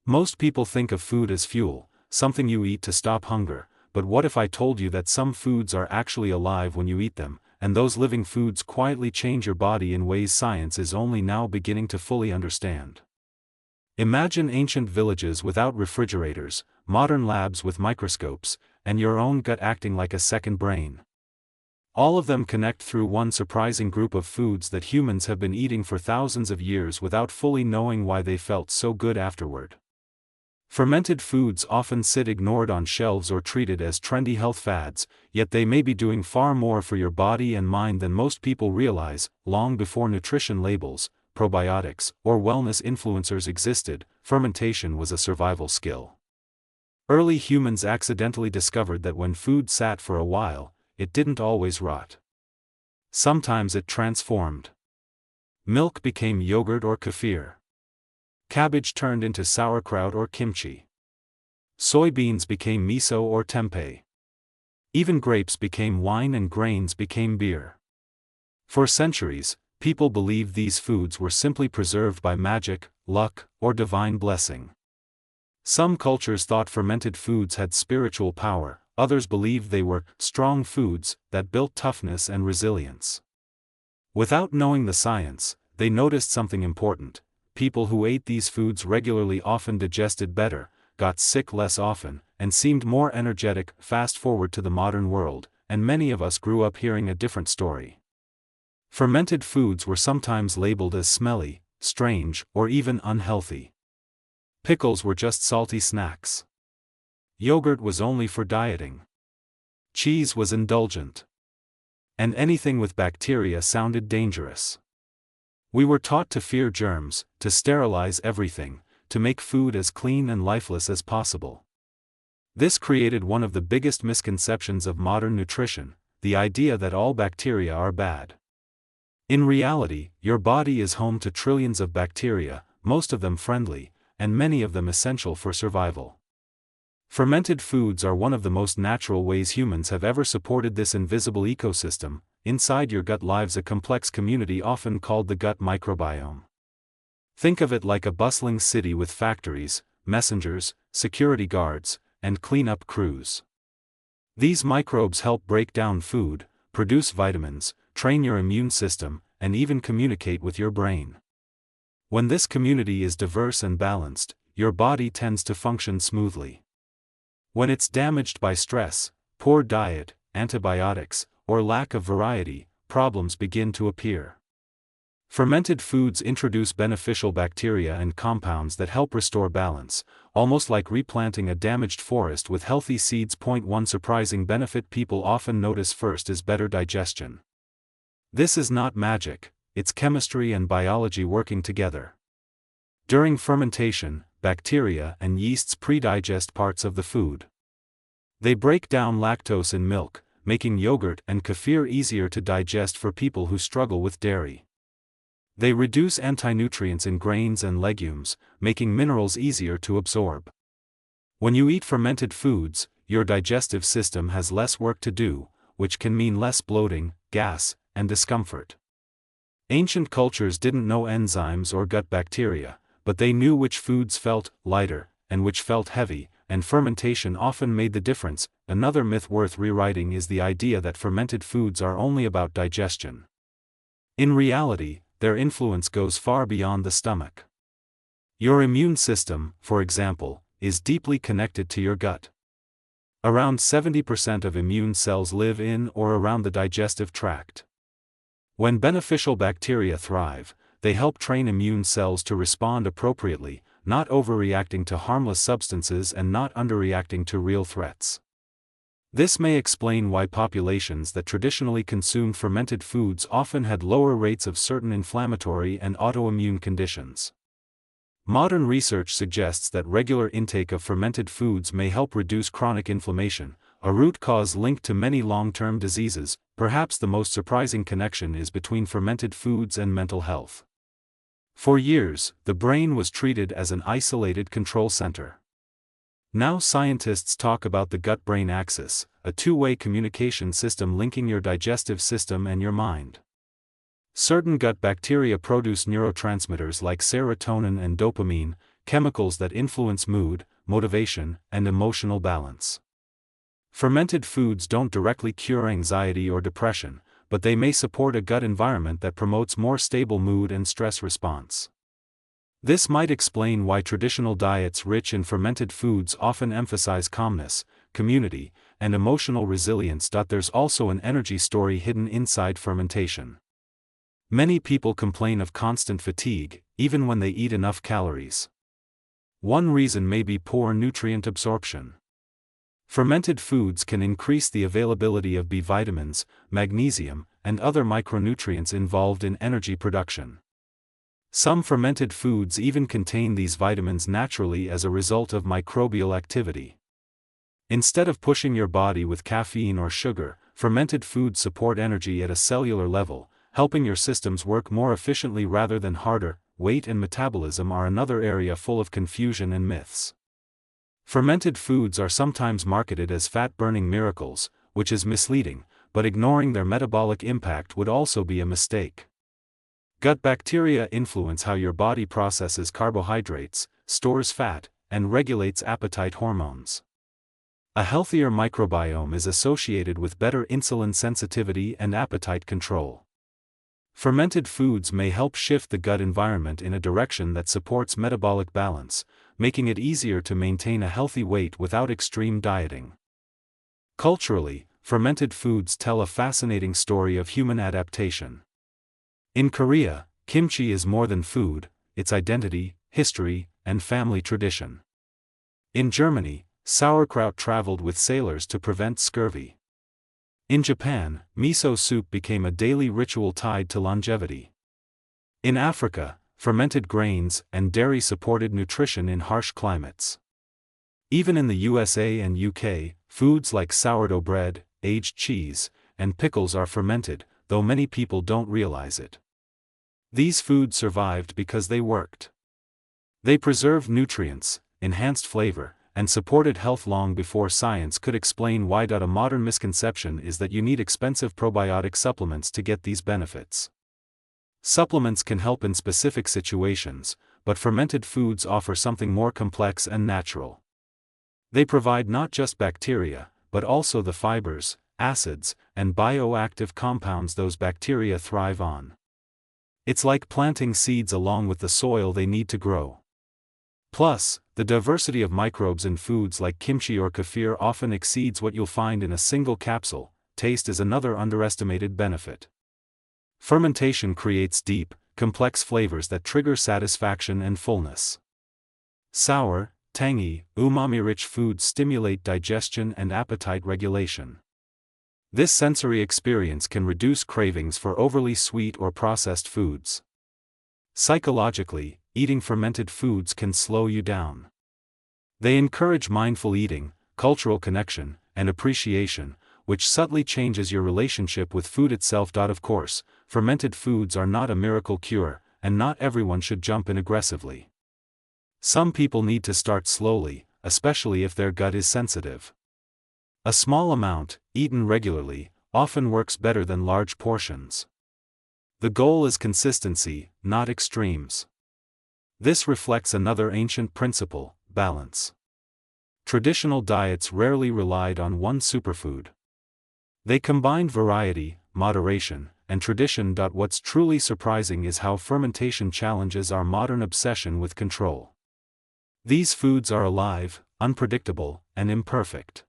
Most people think of food as fuel, something you eat to stop hunger, but what if I told you that some foods are actually alive when you eat them, and those living foods quietly change your body in ways science is only now beginning to fully understand? Imagine ancient villages without refrigerators, modern labs with microscopes, and your own gut acting like a second brain. All of them connect through one surprising group of foods that humans have been eating for thousands of years without fully knowing why they felt so good afterward. Fermented foods often sit ignored on shelves or treated as trendy health fads, yet they may be doing far more for your body and mind than most people realize. Long before nutrition labels, probiotics, or wellness influencers existed, fermentation was a survival skill. Early humans accidentally discovered that when food sat for a while, it didn't always rot. Sometimes it transformed. Milk became yogurt or kefir. Cabbage turned into sauerkraut or kimchi. Soybeans became miso or tempeh. Even grapes became wine and grains became beer. For centuries, people believed these foods were simply preserved by magic, luck, or divine blessing. Some cultures thought fermented foods had spiritual power, others believed they were strong foods that built toughness and resilience. Without knowing the science, they noticed something important. People who ate these foods regularly often digested better, got sick less often, and seemed more energetic. Fast forward to the modern world, and many of us grew up hearing a different story. Fermented foods were sometimes labeled as smelly, strange, or even unhealthy. Pickles were just salty snacks. Yogurt was only for dieting. Cheese was indulgent. And anything with bacteria sounded dangerous. We were taught to fear germs, to sterilize everything, to make food as clean and lifeless as possible. This created one of the biggest misconceptions of modern nutrition, the idea that all bacteria are bad. In reality, your body is home to trillions of bacteria, most of them friendly, and many of them essential for survival. Fermented foods are one of the most natural ways humans have ever supported this invisible ecosystem. Inside your gut lives a complex community often called the gut microbiome. Think of it like a bustling city with factories, messengers, security guards, and cleanup crews. These microbes help break down food, produce vitamins, train your immune system, and even communicate with your brain. When this community is diverse and balanced, your body tends to function smoothly. When it's damaged by stress, poor diet, antibiotics, or lack of variety, problems begin to appear. Fermented foods introduce beneficial bacteria and compounds that help restore balance, almost like replanting a damaged forest with healthy seeds. One surprising benefit people often notice first is better digestion. This is not magic, it's chemistry and biology working together. During fermentation, bacteria and yeasts pre-digest parts of the food. They break down lactose in milk, making yogurt and kefir easier to digest for people who struggle with dairy. They reduce anti-nutrients in grains and legumes, making minerals easier to absorb. When you eat fermented foods, your digestive system has less work to do, which can mean less bloating, gas, and discomfort. Ancient cultures didn't know enzymes or gut bacteria, but they knew which foods felt lighter, and which felt heavy, and fermentation often made the difference. Another myth worth rewriting is the idea that fermented foods are only about digestion. In reality, their influence goes far beyond the stomach. Your immune system, for example, is deeply connected to your gut. Around 70% of immune cells live in or around the digestive tract. When beneficial bacteria thrive, they help train immune cells to respond appropriately, not overreacting to harmless substances and not underreacting to real threats. This may explain why populations that traditionally consumed fermented foods often had lower rates of certain inflammatory and autoimmune conditions. Modern research suggests that regular intake of fermented foods may help reduce chronic inflammation, a root cause linked to many long-term diseases. Perhaps the most surprising connection is between fermented foods and mental health. For years, the brain was treated as an isolated control center. Now scientists talk about the gut-brain axis, a two-way communication system linking your digestive system and your mind. Certain gut bacteria produce neurotransmitters like serotonin and dopamine, chemicals that influence mood, motivation, and emotional balance. Fermented foods don't directly cure anxiety or depression, but they may support a gut environment that promotes more stable mood and stress response. This might explain why traditional diets rich in fermented foods often emphasize calmness, community, and emotional resilience. There's also an energy story hidden inside fermentation. Many people complain of constant fatigue, even when they eat enough calories. One reason may be poor nutrient absorption. Fermented foods can increase the availability of B vitamins, magnesium, and other micronutrients involved in energy production. Some fermented foods even contain these vitamins naturally as a result of microbial activity. Instead of pushing your body with caffeine or sugar, fermented foods support energy at a cellular level, helping your systems work more efficiently rather than harder. Weight and metabolism are another area full of confusion and myths. Fermented foods are sometimes marketed as fat-burning miracles, which is misleading, but ignoring their metabolic impact would also be a mistake. Gut bacteria influence how your body processes carbohydrates, stores fat, and regulates appetite hormones. A healthier microbiome is associated with better insulin sensitivity and appetite control. Fermented foods may help shift the gut environment in a direction that supports metabolic balance, making it easier to maintain a healthy weight without extreme dieting. Culturally, fermented foods tell a fascinating story of human adaptation. In Korea, kimchi is more than food, it's identity, history, and family tradition. In Germany, sauerkraut traveled with sailors to prevent scurvy. In Japan, miso soup became a daily ritual tied to longevity. In Africa, fermented grains and dairy supported nutrition in harsh climates. Even in the USA and UK, foods like sourdough bread, aged cheese, and pickles are fermented, though many people don't realize it. These foods survived because they worked. They preserved nutrients, enhanced flavor, and supported health long before science could explain why. A modern misconception is that you need expensive probiotic supplements to get these benefits. Supplements can help in specific situations, but fermented foods offer something more complex and natural. They provide not just bacteria, but also the fibers, acids, and bioactive compounds those bacteria thrive on. It's like planting seeds along with the soil they need to grow. Plus, the diversity of microbes in foods like kimchi or kefir often exceeds what you'll find in a single capsule. Taste is another underestimated benefit. Fermentation creates deep, complex flavors that trigger satisfaction and fullness. Sour, tangy, umami-rich foods stimulate digestion and appetite regulation. This sensory experience can reduce cravings for overly sweet or processed foods. Psychologically, eating fermented foods can slow you down. They encourage mindful eating, cultural connection, and appreciation, which subtly changes your relationship with food itself. Of course, fermented foods are not a miracle cure, and not everyone should jump in aggressively. Some people need to start slowly, especially if their gut is sensitive. A small amount, eaten regularly, often works better than large portions. The goal is consistency, not extremes. This reflects another ancient principle: balance. Traditional diets rarely relied on one superfood. They combined variety, moderation, and tradition. What's truly surprising is how fermentation challenges our modern obsession with control. These foods are alive, unpredictable, and imperfect.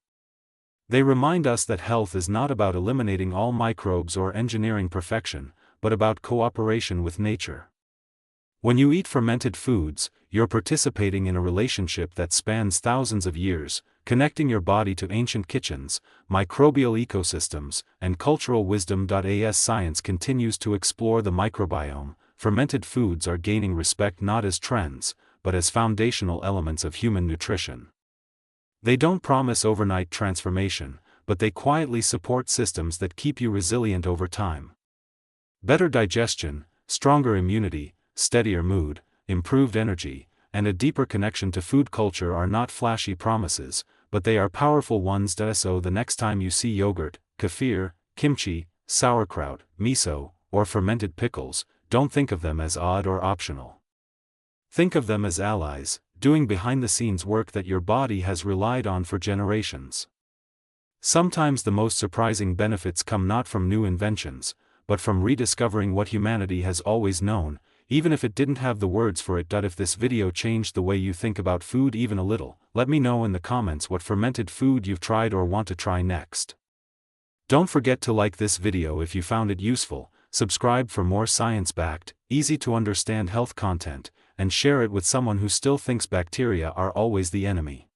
They remind us that health is not about eliminating all microbes or engineering perfection, but about cooperation with nature. When you eat fermented foods, you're participating in a relationship that spans thousands of years, connecting your body to ancient kitchens, microbial ecosystems, and cultural wisdom. As science continues to explore the microbiome, fermented foods are gaining respect not as trends, but as foundational elements of human nutrition. They don't promise overnight transformation, but they quietly support systems that keep you resilient over time. Better digestion, stronger immunity, steadier mood, improved energy, and a deeper connection to food culture are not flashy promises, but they are powerful ones. So the next time you see yogurt, kefir, kimchi, sauerkraut, miso, or fermented pickles, don't think of them as odd or optional. Think of them as allies, doing behind-the-scenes work that your body has relied on for generations. Sometimes the most surprising benefits come not from new inventions, but from rediscovering what humanity has always known, even if it didn't have the words for it. If this video changed the way you think about food even a little, let me know in the comments what fermented food you've tried or want to try next. Don't forget to like this video if you found it useful, subscribe for more science-backed, easy-to-understand health content, and share it with someone who still thinks bacteria are always the enemy.